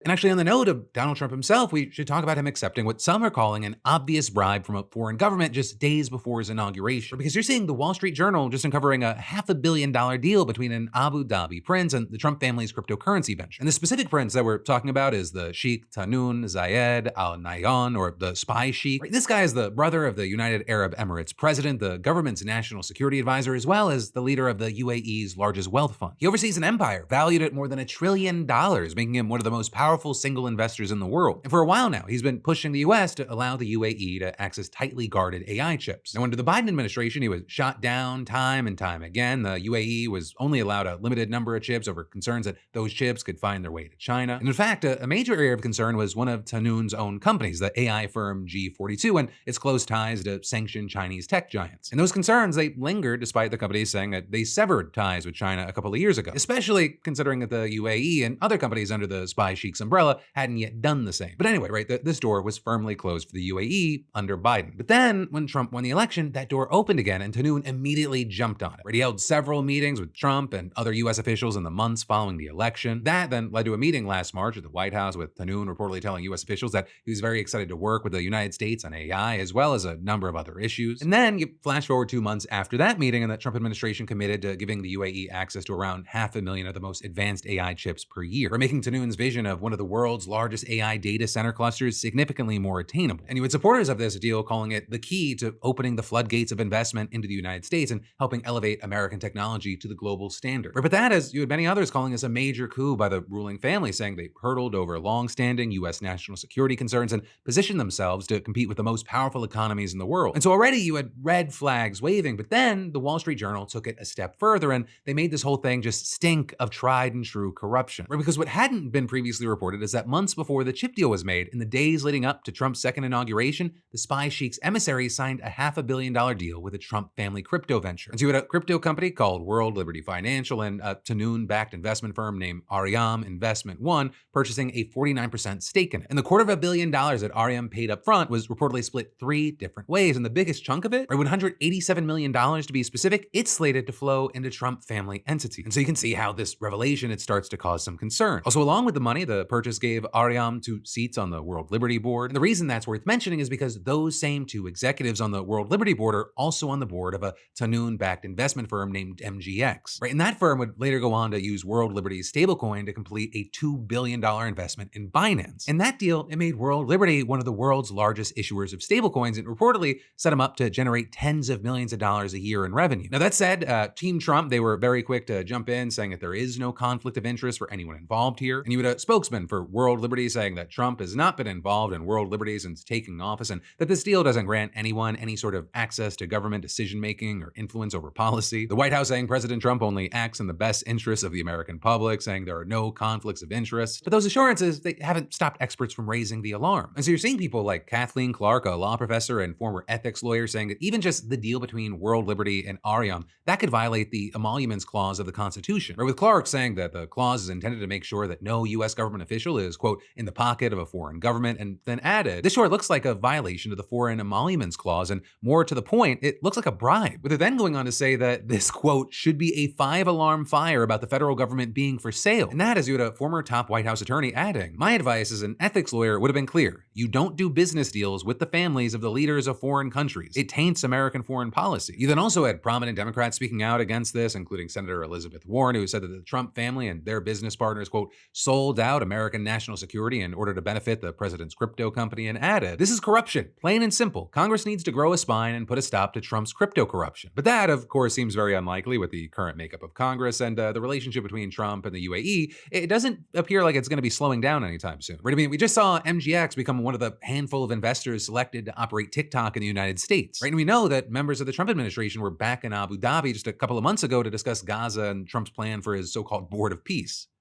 And actually, on the note of Donald Trump himself, we should talk about him accepting what some are calling an obvious bribe from a foreign government just days before his inauguration. Because you're seeing the Wall Street Journal just uncovering a $500 million deal between an Abu Dhabi prince and the Trump family's cryptocurrency venture. And the specific prince that we're talking about is the Sheikh Tahnoon Zayed Al Nahyan, or the spy Sheikh. Right? This guy is the brother of the United Arab Emirates president, the government's national security advisor, as well as the leader of the UAE's largest wealth fund. He oversees an empire valued at more than $1 trillion, making him one of the most powerful single investors in the world. And for a while now, he's been pushing the US to allow the UAE to access tightly guarded AI chips. Now, under the Biden administration, he was shot down time and time again. The UAE was only allowed a limited number of chips over concerns that those chips could find their way to China. And in fact, a major area of concern was one of Tahnoon's own companies, the AI firm G42, and its close ties to sanctioned Chinese tech giants. And those concerns, they lingered despite the companies saying that they severed ties with China a couple of years ago, especially considering that the UAE and other companies under the spy Sheik's umbrella hadn't yet done the same. But anyway, right, this door was firmly closed for the UAE under Biden. But then, when Trump won the election, that door opened again, and Tahnoon immediately jumped on it. Right, he held several meetings with Trump and other US officials in the months following the election. That then led to a meeting last March at the White House, with Tahnoon reportedly telling US officials that he was very excited to work with the United States on AI, as well as a number of other issues. And then you flash forward 2 months after that meeting, and the Trump administration committed to giving the UAE access to around 500,000 of the most advanced AI chips per year, or making Tahnoon's vision of one of the world's largest AI data center clusters significantly more attainable. And you had supporters of this deal calling it the key to opening the floodgates of investment into the United States and helping elevate American technology to the global standard. But that, as you had many others calling this a major coup by the ruling family, saying they hurdled over long-standing U.S. national security concerns and positioned themselves to compete with the most powerful economies in the world. And so already you had red flags waving, but then the Wall Street Journal took it a step further, and they made this whole thing just stink of tried and true corruption. Right? Because what hadn't been previously reported is that months before the chip deal was made, in the days leading up to Trump's second inauguration, the spy Sheik's emissaries signed a $500 million deal with a Trump family crypto venture. And so you had a crypto company called World Liberty Financial and a Tahnoon-backed investment firm named Ariam Investment One purchasing a 49% stake in it. And the $250 million that Ariam paid up front was reportedly split 3 different ways, and the biggest chunk of it, or $187 million to be specific, it's slated to flow into Trump family entities. And so you can see how this revelation, it starts to cause some concern. Also, along with the money, the purchase gave Ariam 2 seats on the World Liberty Board. And the reason that's worth mentioning is because those same 2 executives on the World Liberty Board are also on the board of a Tahnoon-backed investment firm named MGX. Right? And that firm would later go on to use World Liberty's stablecoin to complete a $2 billion investment in Binance. And that deal, it made World Liberty one of the world's largest issuers of stablecoins and reportedly set them up to generate tens of millions of dollars a year in revenue. Now that said, Team Trump, they were very quick to jump in, saying that there is no conflict of interest for anyone involved here. And you had a spokesman for World Liberty saying that Trump has not been involved in World Liberty since taking office, and that this deal doesn't grant anyone any sort of access to government decision-making or influence over policy. The White House saying President Trump only acts in the best interests of the American public, saying there are no conflicts of interest. But those assurances, they haven't stopped experts from raising the alarm. And so you're seeing people like Kathleen Clark, a law professor and former ethics lawyer, saying that even just the deal between World Liberty and Ariam, that could violate the emoluments clause of the Constitution. Or with Clark saying that the clause is intended to make sure that no U.S. government official is, quote, in the pocket of a foreign government, and then added, this sure looks like a violation of the Foreign Emoluments Clause, and more to the point, it looks like a bribe. With it then going on to say that this, quote, should be a 5-alarm fire about the federal government being for sale. And that, as you had a former top White House attorney adding, my advice as an ethics lawyer would have been clear. You don't do business deals with the families of the leaders of foreign countries. It taints American foreign policy. You then also had prominent Democrats speaking out against this, including Senator Elizabeth Warren, who said that the Trump family and their business partners, quote, sold out American national security in order to benefit the president's crypto company, and added, this is corruption, plain and simple. Congress needs to grow a spine and put a stop to Trump's crypto corruption. But that, of course, seems very unlikely with the current makeup of Congress and the relationship between Trump and the UAE. It doesn't appear like it's going to be slowing down anytime soon. Right? I mean, we just saw MGX become one of the handful of investors selected to operate TikTok in the United States. Right? And we know that members of the Trump administration were back in Abu Dhabi just a couple of months ago to discuss Gaza and Trump's plan for his so-called board of peace.